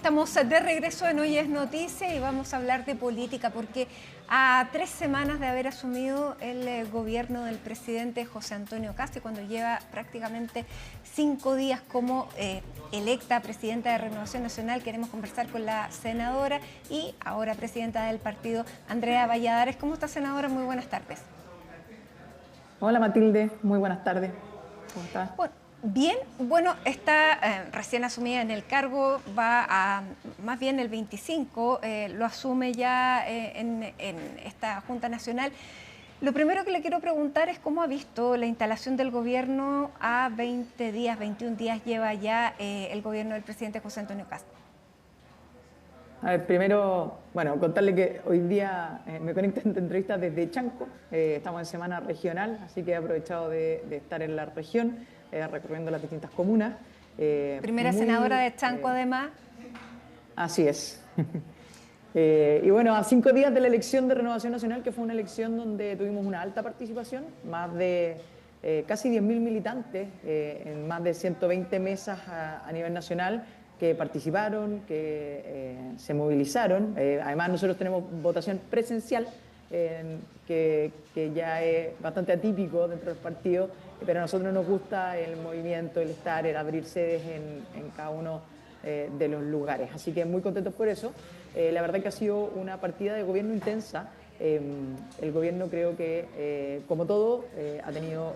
Estamos de regreso en Hoy es Noticia y vamos a hablar de política porque a 3 semanas de haber asumido el gobierno del presidente José Antonio Kast, cuando lleva prácticamente 5 días como electa presidenta de Renovación Nacional, queremos conversar con la senadora y ahora presidenta del partido, Andrea Valladares. ¿Cómo está, senadora? Muy buenas tardes. Hola Matilde, muy buenas tardes. ¿Cómo estás? Bien, bueno, está recién asumida en el cargo, va a más bien el 25, lo asume ya en esta Junta Nacional. Lo primero que le quiero preguntar es cómo ha visto la instalación del gobierno a 20 días, 21 días lleva ya el gobierno del presidente José Antonio Kast. A ver, primero, bueno, contarle que hoy día me conecto en entrevista desde Chanco. Estamos en semana regional, así que he aprovechado de estar en la región, recorriendo las distintas comunas. Primera senadora de Chanco, además. Así es. Y bueno, a 5 días de la elección de Renovación Nacional, que fue una elección donde tuvimos una alta participación, más de casi 10.000 militantes en más de 120 mesas a nivel nacional, que participaron, que se movilizaron. Además, nosotros tenemos votación presencial, que ya es bastante atípico dentro del partido, pero a nosotros nos gusta el movimiento, el estar, el abrir sedes en cada uno de los lugares. Así que muy contentos por eso. La verdad que ha sido una partida de gobierno intensa. El gobierno creo que, como todo, ha tenido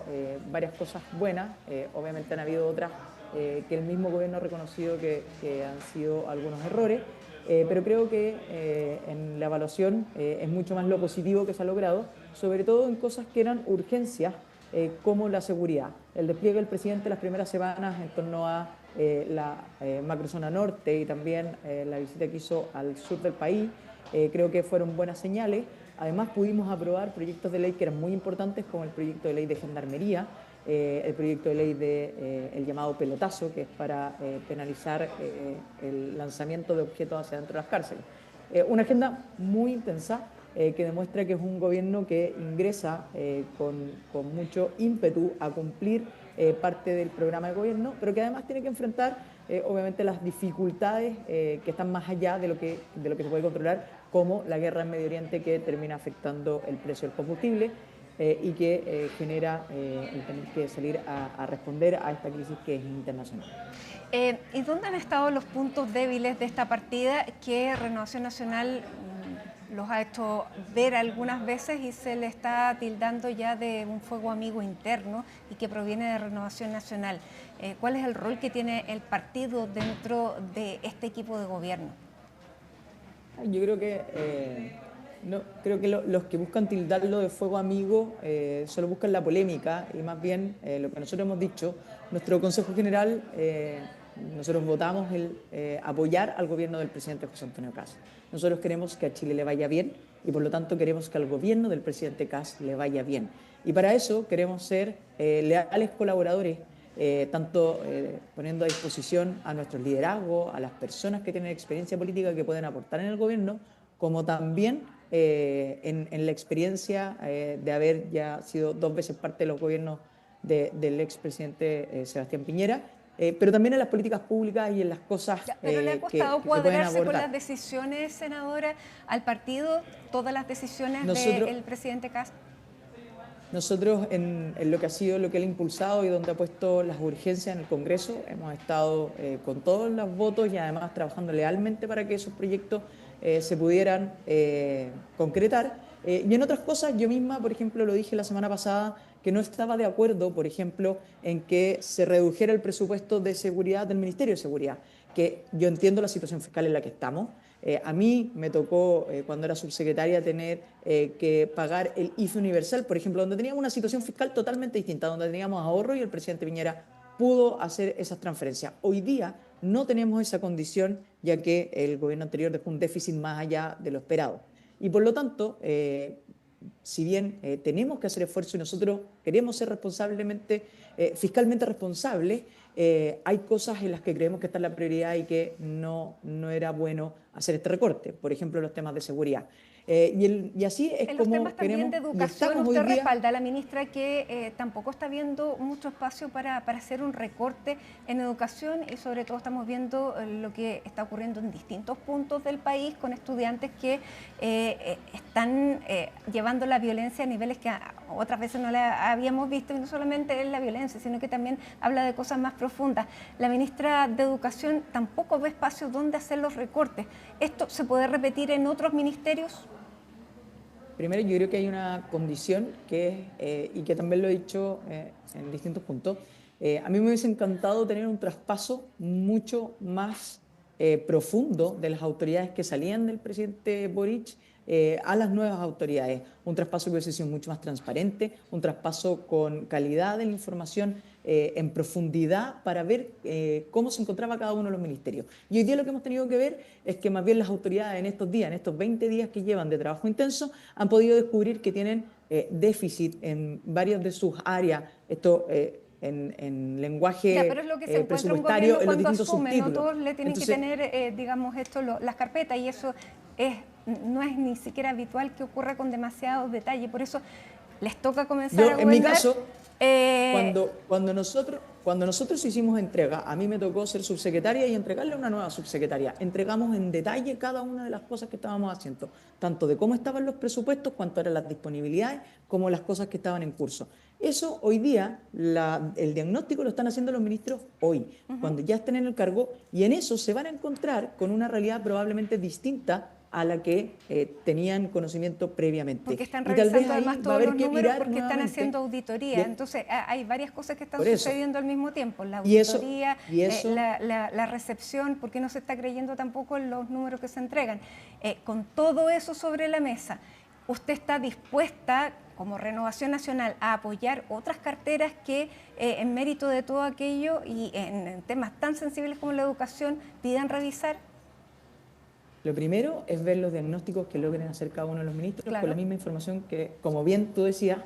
varias cosas buenas. Obviamente han habido otras que el mismo gobierno ha reconocido que han sido algunos errores, pero creo que en la evaluación es mucho más lo positivo que se ha logrado, sobre todo en cosas que eran urgencias, como la seguridad. El despliegue del presidente las primeras semanas en torno a la macrozona norte y también la visita que hizo al sur del país, creo que fueron buenas señales. Además pudimos aprobar proyectos de ley que eran muy importantes, como el proyecto de ley de gendarmería, el proyecto de ley del llamado pelotazo, que es para penalizar el lanzamiento de objetos hacia dentro de las cárceles. Una agenda muy intensa, que demuestra que es un gobierno que ingresa con mucho ímpetu a cumplir parte del programa de gobierno, pero que además tiene que enfrentar obviamente las dificultades que están más allá de lo que se puede controlar, como la guerra en Medio Oriente, que termina afectando el precio del combustible y que genera el tener que salir a responder a esta crisis que es internacional. ¿Y dónde han estado los puntos débiles de esta partida que Renovación Nacional los ha hecho ver algunas veces y se le está tildando ya de un fuego amigo interno y que proviene de Renovación Nacional? ¿Cuál es el rol que tiene el partido dentro de este equipo de gobierno? Yo creo que no, creo que los que buscan tildarlo de fuego amigo solo buscan la polémica, y más bien lo que nosotros hemos dicho, nuestro Consejo General, nosotros votamos el apoyar al gobierno del presidente José Antonio Kast. Nosotros queremos que a Chile le vaya bien y por lo tanto queremos que al gobierno del presidente Kast le vaya bien. Y para eso queremos ser leales colaboradores, tanto poniendo a disposición a nuestros liderazgos, a las personas que tienen experiencia política que pueden aportar en el gobierno, como también en la experiencia de haber ya sido 2 veces parte de los gobiernos del expresidente Sebastián Piñera, pero también en las políticas públicas y en las cosas ¿Pero le ha costado que se pueden cuadrarse con las abordar. decisiones, senadora, al partido, todas las decisiones Nosotros, del presidente Kast? Nosotros en lo que ha sido, lo que él ha impulsado y donde ha puesto las urgencias en el Congreso, hemos estado con todos los votos y además trabajando lealmente para que esos proyectos se pudieran concretar. Y en otras cosas, yo misma, por ejemplo, lo dije la semana pasada, que no estaba de acuerdo, por ejemplo, en que se redujera el presupuesto de seguridad del Ministerio de Seguridad, que yo entiendo la situación fiscal en la que estamos. A mí me tocó, cuando era subsecretaria, tener que pagar el IFE universal, por ejemplo, donde teníamos una situación fiscal totalmente distinta, donde teníamos ahorro y el presidente Piñera pudo hacer esas transferencias. Hoy día no tenemos esa condición, ya que el gobierno anterior dejó un déficit más allá de lo esperado. Y por lo tanto, si bien tenemos que hacer esfuerzo y nosotros queremos ser fiscalmente responsables, hay cosas en las que creemos que está en la prioridad y que no era bueno hacer este recorte, por ejemplo, los temas de seguridad. Y así es en los como temas también queremos de y educación, estamos hoy usted día. respalda a la ministra que tampoco está viendo mucho espacio para hacer un recorte en educación y sobre todo estamos viendo lo que está ocurriendo en distintos puntos del país con estudiantes que están llevando la violencia a niveles que otras veces no la habíamos visto, y no solamente es la violencia, sino que también habla de cosas más profundas. La ministra de Educación tampoco ve espacio donde hacer los recortes. ¿Esto se puede repetir en otros ministerios? Primero, yo creo que hay una condición que es, y que también lo he dicho en distintos puntos, a mí me hubiese encantado tener un traspaso mucho más profundo de las autoridades que salían del presidente Boric a las nuevas autoridades. Un traspaso que hubiese sido mucho más transparente, un traspaso con calidad de la información en profundidad para ver cómo se encontraba cada uno de los ministerios. Y hoy día lo que hemos tenido que ver es que más bien las autoridades en estos días, en estos 20 días que llevan de trabajo intenso, han podido descubrir que tienen déficit en varias de sus áreas. Esto en lenguaje Ya, pero es lo que se encuentra un presupuestario gobierno en los cuando distintos asume, no subtítulos. todos le tienen que Entonces, tener, digamos, las carpetas, y eso no es ni siquiera habitual que ocurra con demasiados detalles, por eso les toca comenzar a yo, en mi gobernar. caso, cuando nosotros hicimos entrega, a mí me tocó ser subsecretaria y entregarle a una nueva subsecretaria. Entregamos en detalle cada una de las cosas que estábamos haciendo, tanto de cómo estaban los presupuestos, cuánto eran las disponibilidades, como las cosas que estaban en curso. Eso hoy día, el diagnóstico lo están haciendo los ministros hoy, cuando ya estén en el cargo, y en eso se van a encontrar con una realidad probablemente distinta a la que tenían conocimiento previamente. Porque están Y tal vez revisando ahí además va a todos haber los que números mirar porque están nuevamente. haciendo auditoría. Entonces hay varias cosas que están Por eso. sucediendo al mismo tiempo. La Y eso- auditoría, y eso- la recepción, porque no se está creyendo tampoco en los números que se entregan. Con todo eso sobre la mesa, ¿usted está dispuesta, como Renovación Nacional, a apoyar otras carteras que en mérito de todo aquello y en temas tan sensibles como la educación pidan revisar? Lo primero es ver los diagnósticos que logren hacer cada uno de los ministros Claro. con la misma información que, como bien tú decías,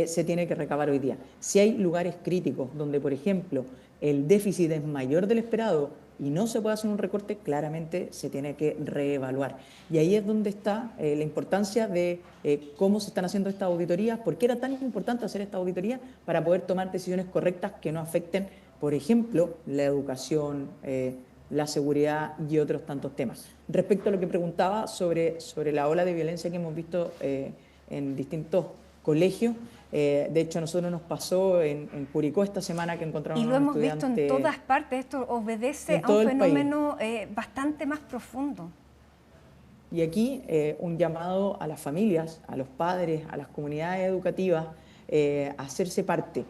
se tiene que recabar hoy día. Si hay lugares críticos donde, por ejemplo, el déficit es mayor del esperado y no se puede hacer un recorte, claramente se tiene que reevaluar. Y ahí es donde está la importancia de cómo se están haciendo estas auditorías, por qué era tan importante hacer esta auditoría para poder tomar decisiones correctas que no afecten, por ejemplo, la educación, la seguridad y otros tantos temas. Respecto a lo que preguntaba sobre la ola de violencia que hemos visto en distintos colegios, de hecho a nosotros nos pasó en Curicó esta semana que encontraron Y lo a un hemos visto en estudiante todas partes. Esto obedece en a todo un el país. fenómeno bastante más profundo. Y aquí un llamado a las familias, a los padres, a las comunidades educativas, a hacerse parte.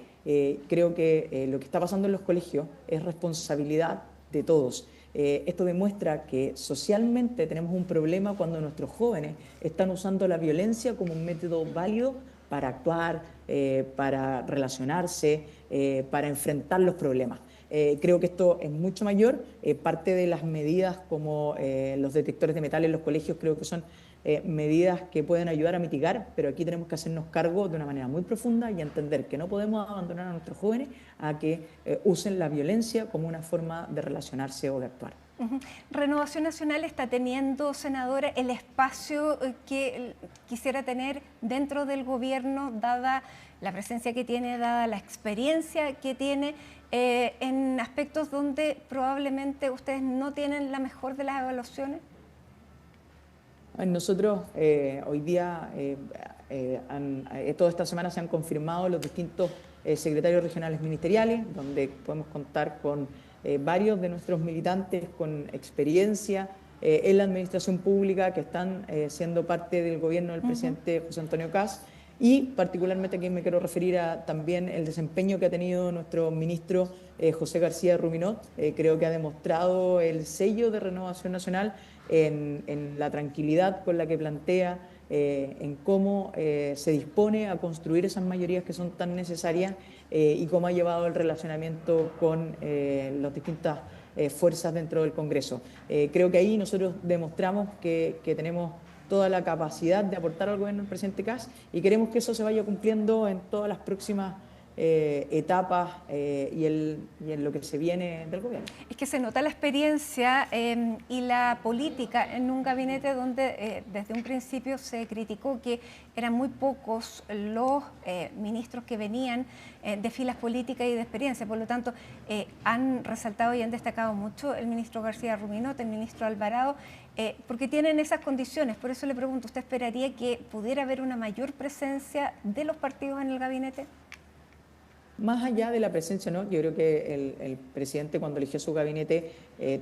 Creo que lo que está pasando en los colegios es responsabilidad de todos. Esto demuestra que socialmente tenemos un problema cuando nuestros jóvenes están usando la violencia como un método válido para actuar, para relacionarse, para enfrentar los problemas. Creo que esto es mucho mayor. Parte de las medidas como los detectores de metal en los colegios creo que son medidas que pueden ayudar a mitigar, pero aquí tenemos que hacernos cargo de una manera muy profunda y entender que no podemos abandonar a nuestros jóvenes a que usen la violencia como una forma de relacionarse o de actuar. Renovación Nacional está teniendo, senadora, el espacio que quisiera tener dentro del gobierno, dada la presencia que tiene, dada la experiencia que tiene, en aspectos donde probablemente ustedes no tienen la mejor de las evaluaciones. Nosotros hoy día, toda esta semana se han confirmado los distintos secretarios regionales ministeriales, donde podemos contar con varios de nuestros militantes con experiencia en la administración pública que están siendo parte del gobierno del presidente José Antonio Kast, y particularmente aquí me quiero referir a también el desempeño que ha tenido nuestro ministro José García Ruminot. Creo que ha demostrado el sello de Renovación Nacional en la tranquilidad con la que plantea, en cómo se dispone a construir esas mayorías que son tan necesarias y cómo ha llevado el relacionamiento con las distintas fuerzas dentro del Congreso. Creo que ahí nosotros demostramos que tenemos toda la capacidad de aportar al gobierno del presidente Kast y queremos que eso se vaya cumpliendo en todas las próximas etapas y en lo que se viene del gobierno. Es que se nota la experiencia y la política en un gabinete donde desde un principio se criticó que eran muy pocos los ministros que venían de filas políticas y de experiencia. Por lo tanto, han resaltado y han destacado mucho el ministro García Ruminot, el ministro Alvarado, porque tienen esas condiciones. Por eso le pregunto, ¿usted esperaría que pudiera haber una mayor presencia de los partidos en el gabinete? Más allá de la presencia, ¿no? Yo creo que el presidente, cuando eligió su gabinete,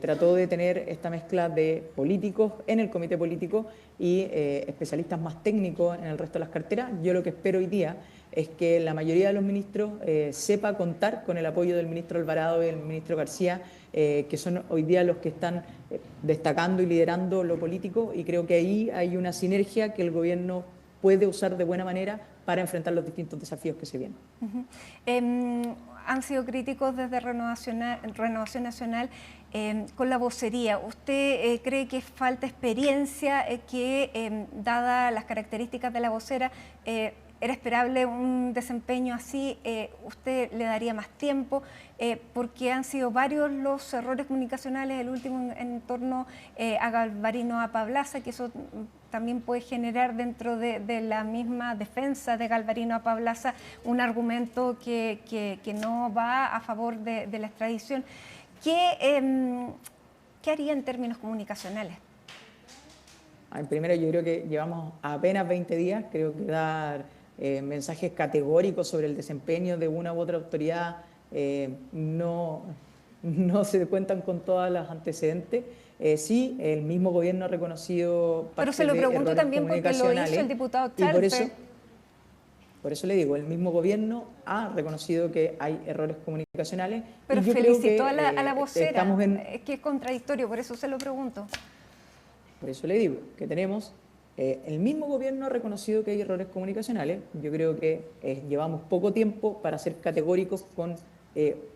trató de tener esta mezcla de políticos en el comité político y especialistas más técnicos en el resto de las carteras. Yo lo que espero hoy día es que la mayoría de los ministros sepa contar con el apoyo del ministro Alvarado y del ministro García, que son hoy día los que están destacando y liderando lo político, y creo que ahí hay una sinergia que el gobierno puede usar de buena manera para enfrentar los distintos desafíos que se vienen. Han sido críticos desde Renovación Nacional con la vocería. ¿Usted cree que falta experiencia, que dadas las características de la vocera, era esperable un desempeño así? ¿Usted le daría más tiempo? Porque han sido varios los errores comunicacionales, el último en torno a Galvarino Apablaza, que eso también puede generar dentro de la misma defensa de Galvarino Apablaza un argumento que no va a favor de la extradición. ¿Qué haría en términos comunicacionales? Primero, yo creo que llevamos apenas 20 días, creo que dar mensajes categóricos sobre el desempeño de una u otra autoridad no se cuentan con todos los antecedentes. Sí, el mismo gobierno ha reconocido parte. Pero se lo pregunto también porque lo hizo el diputado Chalper. Por eso le digo, el mismo gobierno ha reconocido que hay errores comunicacionales. Pero felicitó a la vocera, es que es contradictorio, por eso se lo pregunto. Por eso le digo que tenemos, el mismo gobierno ha reconocido que hay errores comunicacionales. Yo creo que llevamos poco tiempo para ser categóricos con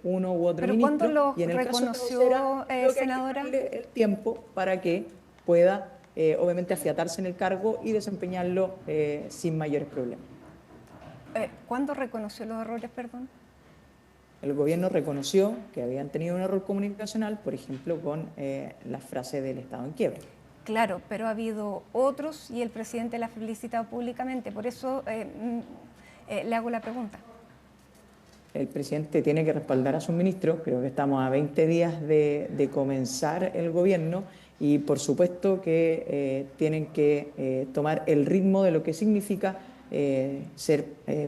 uno u otro ministro. ¿Pero cuándo lo y en el reconoció, caso de vocera, senadora? hay que darle el tiempo para que pueda, obviamente, afiatarse en el cargo y desempeñarlo sin mayores problemas. ¿Cuándo reconoció los errores, perdón? El gobierno reconoció que habían tenido un error comunicacional, por ejemplo, con la frase del Estado en quiebra. Claro, pero ha habido otros y el presidente la ha felicitado públicamente. Por eso le hago la pregunta. El presidente tiene que respaldar a sus ministros. Creo que estamos a 20 días de comenzar el gobierno y por supuesto que tienen que tomar el ritmo de lo que significa ser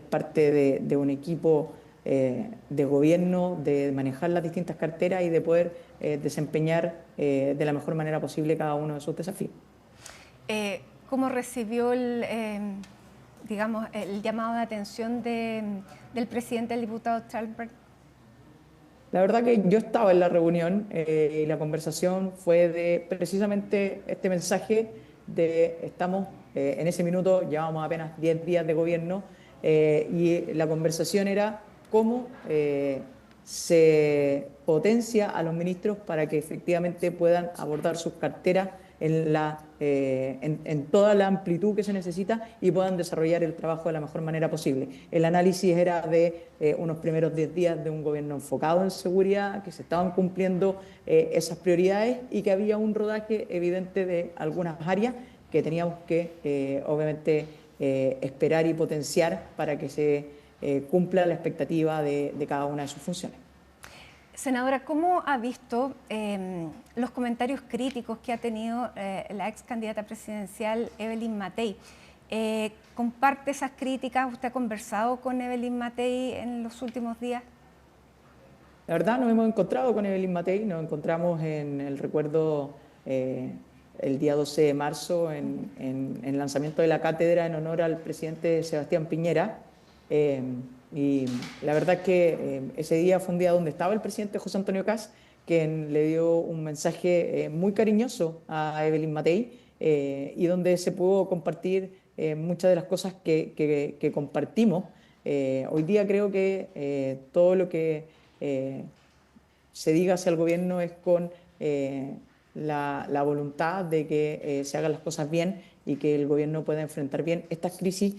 parte de un equipo de gobierno, de manejar las distintas carteras y de poder desempeñar de la mejor manera posible cada uno de esos desafíos. ¿Cómo recibió digamos, el llamado de atención del presidente, el diputado Chalper? La verdad que yo estaba en la reunión y la conversación fue de precisamente este mensaje de estamos en ese minuto, llevamos apenas 10 días de gobierno y la conversación era cómo se potencia a los ministros para que efectivamente puedan abordar sus carteras en toda la amplitud que se necesita y puedan desarrollar el trabajo de la mejor manera posible. El análisis era de unos primeros 10 días de un gobierno enfocado en seguridad, que se estaban cumpliendo esas prioridades y que había un rodaje evidente de algunas áreas que teníamos que obviamente esperar y potenciar para que se cumpla la expectativa de cada una de sus funciones. Senadora, ¿cómo ha visto los comentarios críticos que ha tenido la ex candidata presidencial Evelyn Matei? ¿Comparte esas críticas? ¿Usted ha conversado con Evelyn Matei en los últimos días? La verdad, nos hemos encontrado con Evelyn Matei, nos encontramos en el recuerdo el día 12 de marzo en el lanzamiento de la cátedra en honor al presidente Sebastián Piñera. Y la verdad es que ese día fue un día donde estaba el presidente José Antonio Kast, quien le dio un mensaje muy cariñoso a Evelyn Matei y donde se pudo compartir muchas de las cosas que compartimos. Hoy día creo que todo lo que se diga hacia el gobierno es con la voluntad de que se hagan las cosas bien y que el gobierno pueda enfrentar bien estas crisis,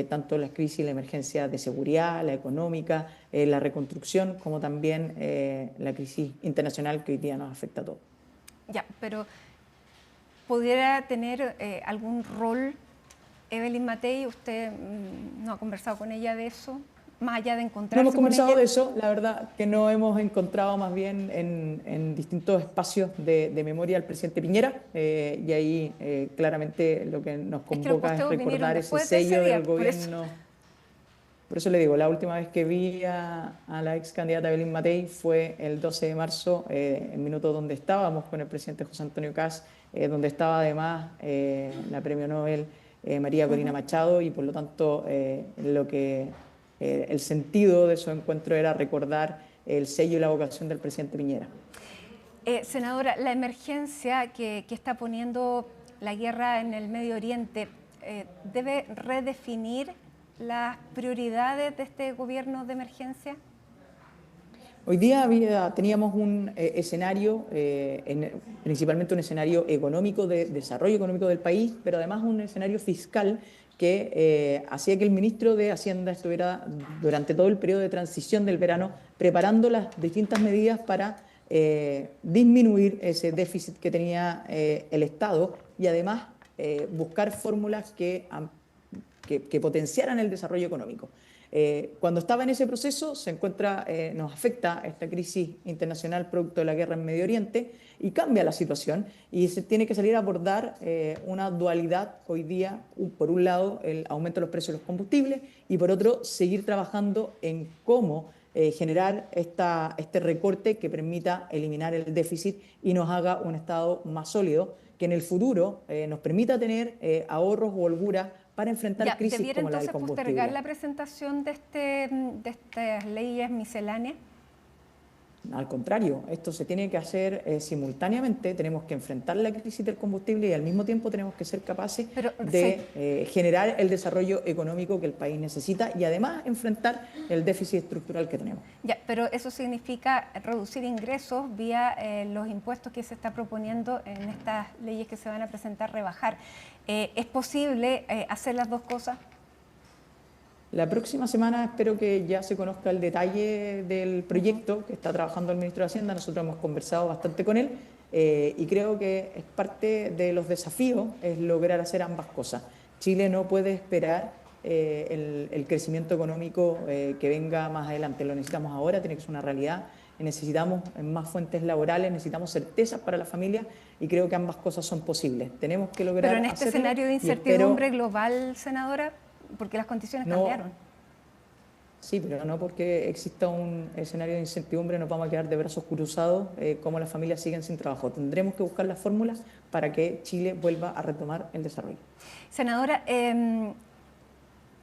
tanto las crisis, la emergencia de seguridad, la económica, la reconstrucción, como también la crisis internacional que hoy día nos afecta a todos. Ya, pero ¿pudiera tener algún rol Evelyn Matei? ¿Usted no ha conversado con ella de eso? Más allá de encontrarse No hemos conversado con ella. de eso, la verdad que no hemos encontrado más bien en distintos espacios de memoria al presidente Piñera, y ahí claramente lo que nos Es que los convoca es posteos vinieron recordar ese después de ese sello día, del por eso. gobierno. Por eso le digo, la última vez que vi a la ex candidata Evelyn Matei fue el 12 de marzo, en minutos donde estábamos con el presidente José Antonio Kast, donde estaba además la premio Nobel María Corina Machado, y por lo tanto el sentido de su encuentro era recordar el sello y la vocación del presidente Piñera. Senadora, la emergencia que está poniendo la guerra en el Medio Oriente debe redefinir las prioridades de este gobierno de emergencia. Hoy día teníamos un escenario, principalmente un escenario económico, de desarrollo económico del país, pero además un escenario fiscal que hacía que el ministro de Hacienda estuviera durante todo el periodo de transición del verano preparando las distintas medidas para disminuir ese déficit que tenía el Estado, y además buscar fórmulas que potenciaran el desarrollo económico. Cuando estaba en ese proceso nos afecta esta crisis internacional producto de la guerra en Medio Oriente, y cambia la situación y se tiene que salir a abordar una dualidad hoy día: por un lado el aumento de los precios de los combustibles, y por otro seguir trabajando en cómo generar este recorte que permita eliminar el déficit y nos haga un Estado más sólido, que en el futuro nos permita tener ahorros o holgura para enfrentar crisis como la del combustible. ¿Debiera entonces postergar la presentación de estas leyes misceláneas? Al contrario, esto se tiene que hacer simultáneamente. Tenemos que enfrentar la crisis del combustible y al mismo tiempo tenemos que ser capaces de generar el desarrollo económico que el país necesita, y además enfrentar el déficit estructural que tenemos. Ya, pero eso significa reducir ingresos vía los impuestos que se está proponiendo en estas leyes que se van a presentar, rebajar. ¿Es posible hacer las dos cosas? La próxima semana espero que ya se conozca el detalle del proyecto que está trabajando el ministro de Hacienda. Nosotros hemos conversado bastante con él, y creo que es parte de los desafíos es lograr hacer ambas cosas. Chile no puede esperar el crecimiento económico que venga más adelante. Lo necesitamos ahora, tiene que ser una realidad. Necesitamos más fuentes laborales, necesitamos certezas para la familia, y creo que ambas cosas son posibles. Tenemos que lograr hacerlo. Pero en este escenario de incertidumbre global, senadora, porque las condiciones cambiaron. Sí, pero no porque exista un escenario de incertidumbre nos vamos a quedar de brazos cruzados como las familias siguen sin trabajo. Tendremos que buscar las fórmulas para que Chile vuelva a retomar el desarrollo. Senadora,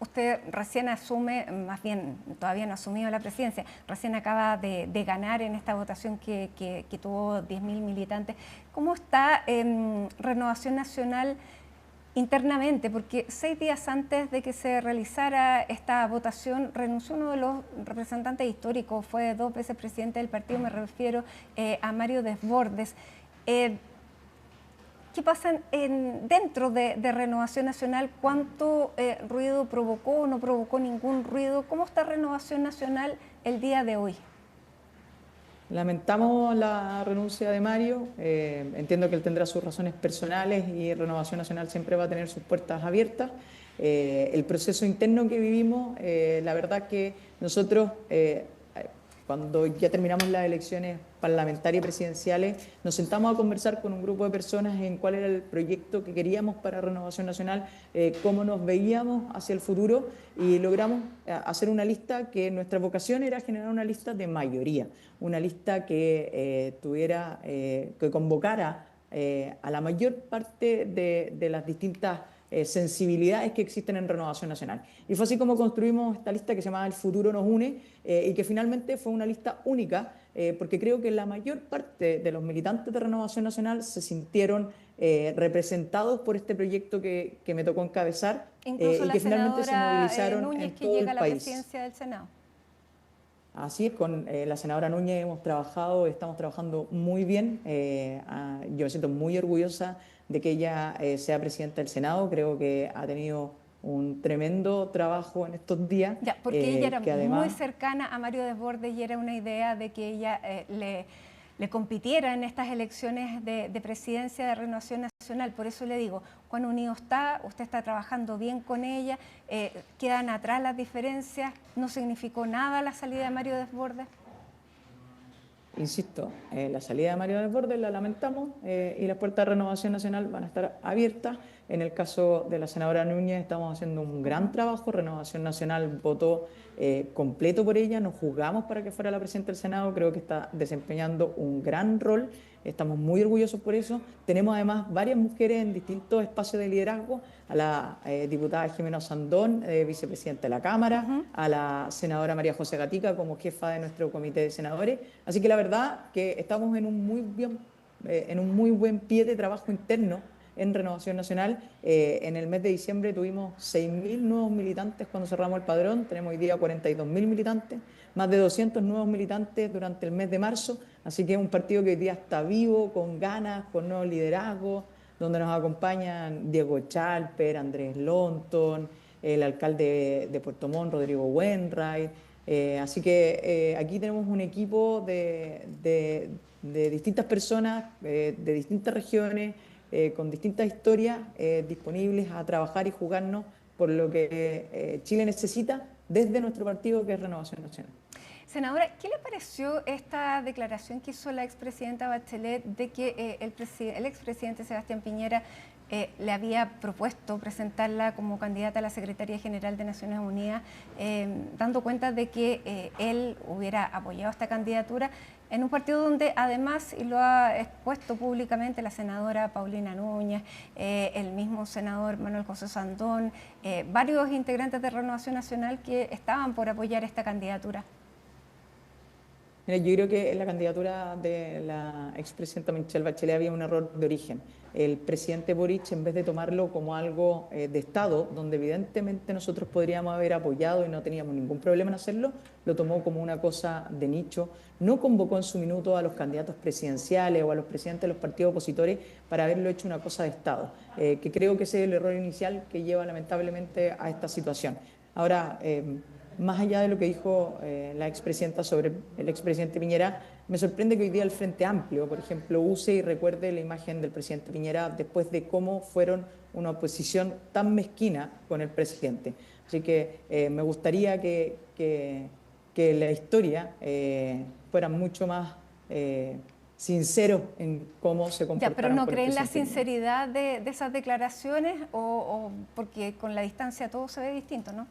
usted recién asume, más bien todavía no ha asumido la presidencia, recién acaba de ganar en esta votación que tuvo 10.000 militantes. ¿Cómo está Renovación Nacional internamente? Porque 6 días antes de que se realizara esta votación renunció uno de los representantes históricos, fue 2 veces presidente del partido, me refiero a Mario Desbordes. ¿Qué pasa dentro de Renovación Nacional? ¿Cuánto ruido provocó o no provocó ningún ruido? ¿Cómo está Renovación Nacional el día de hoy? Lamentamos la renuncia de Mario. Entiendo que él tendrá sus razones personales y Renovación Nacional siempre va a tener sus puertas abiertas. El proceso interno que vivimos, la verdad que nosotros, cuando ya terminamos las elecciones parlamentarias y presidenciales, nos sentamos a conversar con un grupo de personas en cuál era el proyecto que queríamos para Renovación Nacional, cómo nos veíamos hacia el futuro, y logramos hacer una lista que nuestra vocación era generar una lista de mayoría, una lista que que convocara a la mayor parte de las distintas sensibilidades que existen en Renovación Nacional. Y fue así como construimos esta lista que se llama El Futuro Nos Une, y que finalmente fue una lista única, porque creo que la mayor parte de los militantes de Renovación Nacional se sintieron representados por este proyecto que me tocó encabezar, y que finalmente se movilizaron Núñez, en todo el país. Que llega a la presidencia del Senado. Así es, con la senadora Núñez estamos trabajando muy bien. Yo me siento muy orgullosa de que ella sea presidenta del Senado. Creo que ha tenido un tremendo trabajo en estos días, Ya, porque ella era que muy además... cercana a Mario Desbordes y era una idea de que ella le compitiera en estas elecciones de presidencia de Renovación Nacional. Por eso le digo, cuán unido está, usted está trabajando bien con ella, quedan atrás las diferencias, no significó nada la salida de Mario Desbordes. Insisto, la salida de Mario Desbordes la lamentamos y las puertas de Renovación Nacional van a estar abiertas. En el caso de la senadora Núñez estamos haciendo un gran trabajo. Renovación Nacional votó completo por ella, nos juzgamos para que fuera la presidenta del Senado. Creo que está desempeñando un gran rol. Estamos muy orgullosos por eso. Tenemos además varias mujeres en distintos espacios de liderazgo, a la diputada Jimena Sandón, vicepresidenta de la Cámara, a la senadora María José Gatica como jefa de nuestro comité de senadores. Así que la verdad que estamos en un muy buen pie de trabajo interno en Renovación Nacional. En el mes de diciembre tuvimos 6.000 nuevos militantes cuando cerramos el padrón, tenemos hoy día 42.000 militantes, más de 200 nuevos militantes durante el mes de marzo, así que es un partido que hoy día está vivo, con ganas, con nuevos liderazgos, donde nos acompañan Diego Chalper, Andrés Lonton, el alcalde de Puerto Montt, Rodrigo Wainwright. Así que aquí tenemos un equipo de distintas personas, de distintas regiones, con distintas historias disponibles a trabajar y jugarnos por lo que Chile necesita desde nuestro partido, que es Renovación Nacional. Senadora, ¿qué le pareció esta declaración que hizo la expresidenta Bachelet de que el expresidente Sebastián Piñera le había propuesto presentarla como candidata a la Secretaría General de Naciones Unidas, dando cuenta de que él hubiera apoyado esta candidatura en un partido donde además, y lo ha expuesto públicamente la senadora Paulina Núñez, el mismo senador Manuel José Sandón, varios integrantes de Renovación Nacional que estaban por apoyar esta candidatura? Mira, yo creo que en la candidatura de la expresidenta Michelle Bachelet había un error de origen. El presidente Boric, en vez de tomarlo como algo de Estado, donde evidentemente nosotros podríamos haber apoyado y no teníamos ningún problema en hacerlo, lo tomó como una cosa de nicho. No convocó en su minuto a los candidatos presidenciales o a los presidentes de los partidos opositores para haberlo hecho una cosa de Estado, que creo que ese es el error inicial que lleva lamentablemente a esta situación. Ahora, más allá de lo que dijo la expresidenta sobre el expresidente Piñera, me sorprende que hoy día el Frente Amplio, por ejemplo, use y recuerde la imagen del presidente Piñera después de cómo fueron una oposición tan mezquina con el presidente. Así que me gustaría que la historia fuera mucho más sincero en cómo se comportaron. Ya, pero ¿no con creen la Piñera. sinceridad de esas declaraciones o porque con la distancia todo se ve distinto, ¿no?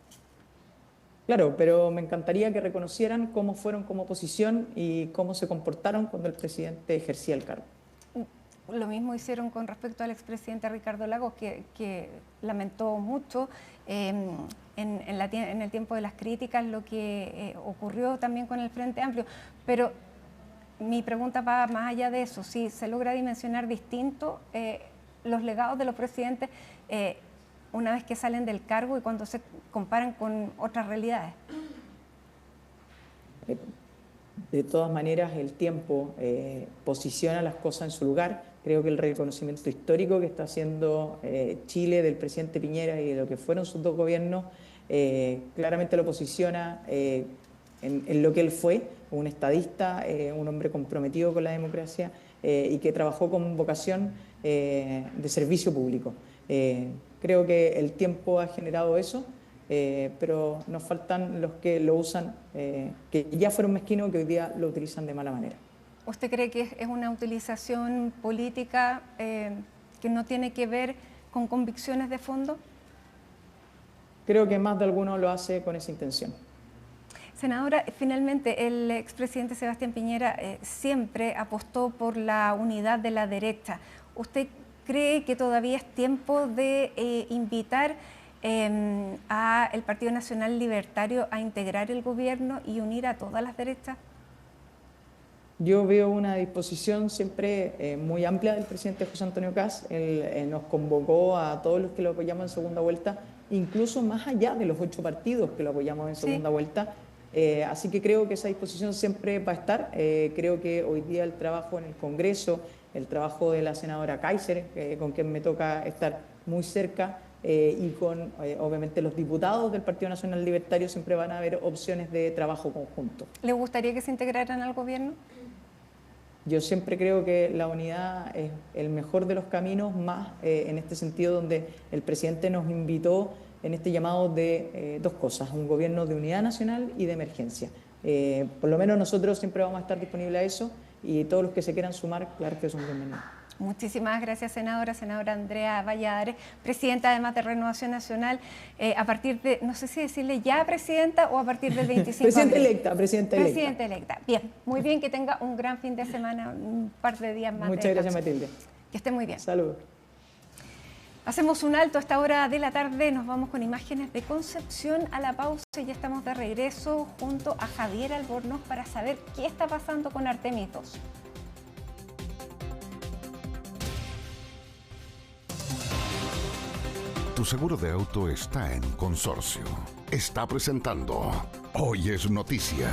Claro, pero me encantaría que reconocieran cómo fueron como oposición y cómo se comportaron cuando el presidente ejercía el cargo. Lo mismo hicieron con respecto al expresidente Ricardo Lagos, que lamentó mucho en el tiempo de las críticas lo que ocurrió también con el Frente Amplio. Pero mi pregunta va más allá de eso, si se logra dimensionar distinto los legados de los presidentes una vez que salen del cargo y cuando se comparan con otras realidades. De todas maneras, el tiempo posiciona las cosas en su lugar. Creo que el reconocimiento histórico que está haciendo Chile del presidente Piñera y de lo que fueron sus dos gobiernos, claramente lo posiciona en lo que él fue, un estadista, un hombre comprometido con la democracia y que trabajó con vocación de servicio público. Creo que el tiempo ha generado eso, pero nos faltan los que lo usan, que ya fueron mezquinos, que hoy día lo utilizan de mala manera. ¿Usted cree que es una utilización política que no tiene que ver con convicciones de fondo? Creo que más de alguno lo hace con esa intención. Senadora, finalmente el expresidente Sebastián Piñera siempre apostó por la unidad de la derecha. ¿Usted cree que todavía es tiempo de invitar al Partido Nacional Libertario a integrar el gobierno y unir a todas las derechas? Yo veo una disposición siempre muy amplia del presidente José Antonio Kast. Él nos convocó a todos los que lo apoyamos en segunda vuelta, incluso más allá de los 8 partidos que lo apoyamos en segunda vuelta, Así que creo que esa disposición siempre va a estar. Creo que hoy día el trabajo en el Congreso, el trabajo de la senadora Kaiser, con quien me toca estar muy cerca, y con obviamente los diputados del Partido Nacional Libertario, siempre van a haber opciones de trabajo conjunto. ¿Le gustaría que se integraran al gobierno? Yo siempre creo que la unidad es el mejor de los caminos, más en este sentido donde el presidente nos invitó en este llamado de dos cosas: un gobierno de unidad nacional y de emergencia. Por lo menos nosotros siempre vamos a estar disponibles a eso, y todos los que se quieran sumar, claro que son bienvenidos. Muchísimas gracias, senadora Andrea Valladares, presidenta además de Renovación Nacional, a partir de, no sé si decirle ya presidenta o a partir del 25 Presidenta de electa, presidenta electa. Presidenta electa. Bien, muy bien, que tenga un gran fin de semana, un par de días más. Muchas gracias, Matilde. Que esté muy bien. Salud. Hacemos un alto a esta hora de la tarde, nos vamos con imágenes de Concepción a la pausa y ya estamos de regreso junto a Javier Albornoz para saber qué está pasando con Artemis II. Tu seguro de auto está en Consorcio. Está presentando Hoy es Noticia.